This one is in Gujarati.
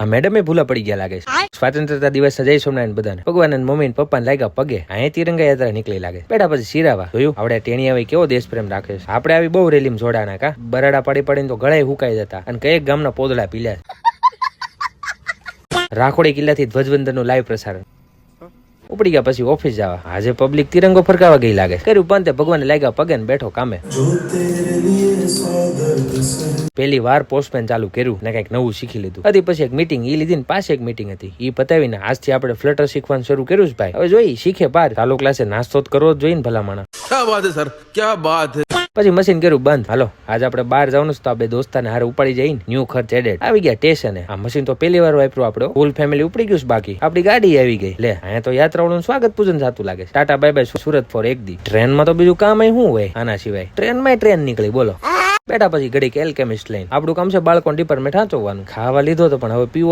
આ મેડમે ભૂલા પડી ગયા લાગે છે. સ્વાતંત્રતા દિવસ જય સોમનારાયણ બધાને ભગવાન અને મમ્મી પપ્પા લાગ્યા પગે અહીંયા તિરંગા યાત્રા નીકળી લાગે. બેટા પછી શિરાવા જોયું આવડે ટેણી આવી કેવો દેશ પ્રેમ રાખે છે. આપણે આવી બહુ રેલીમ જોડાના કા બરાડા પડી પડીને તો ગળાએ હુકાઈ જતા અને કઈક ગામના પોદળા પીલ્યા. રાખોડી કિલ્લાથી ધ્વજવંદનનું લાઈવ પ્રસારણ. ઉપડી ગયા પછી ઓફિસ જવા. આજે પબ્લિક તિરંગો ફરકાવા ગઈ લાગે. કર્યું પંતે ભગવાન લાગ્યા પગે ને બેઠો કામે. પહેલી વાર પોસ્ટમેન ચાલુ કર્યું ને કઈક નવું શીખી લીધું. હતી પછી એક મીટિંગ ઈ લીધી ને પાછી એક મીટિંગ હતી ઈ પતાવીને આજથી આપણે ફ્લટર શીખવાનું શરૂ કર્યું છે ભાઈ. હવે જોઈ શીખે પાર ચાલુ ક્લાસે નાસ્તો જ કરવો જ જોઈએ ને ભલા માણસ. ક્યા બાત હે સર, ક્યા બાત હે. પછી મશીન કર્યું બંધ. હાલો આજે આપણે બહાર જવાનું છે તો આ બે દોસ્તાને હારે ઉપાડી જઈને ન્યુ ખર્ચ એડેડ આવી ગયા સ્ટેશને. આ મશીન તો પહેલી વાર વાપર્યું આપણે ફૂલ ફેમિલી ઉપડી ગયું છે. બાકી આપડી ગાડી આવી ગઈ. લે અહીંયા તો યાત્રાઓનું સ્વાગત પૂજન થતું લાગે. ટાટા બાય બાય સુરત ફોર એક દી. ટ્રેનમાં તો બીજું કામ શું હોય આના સિવાય. ટ્રેન નીકળી બોલો. બેટા પછી ઘડીક એલ્કેમિસ્ટ લઈને આપણું કામ છે બાળકો ડિપાર્ટમેન્ટ હાંચવવાનું. ખાવા લીધો તો પણ હવે પીવો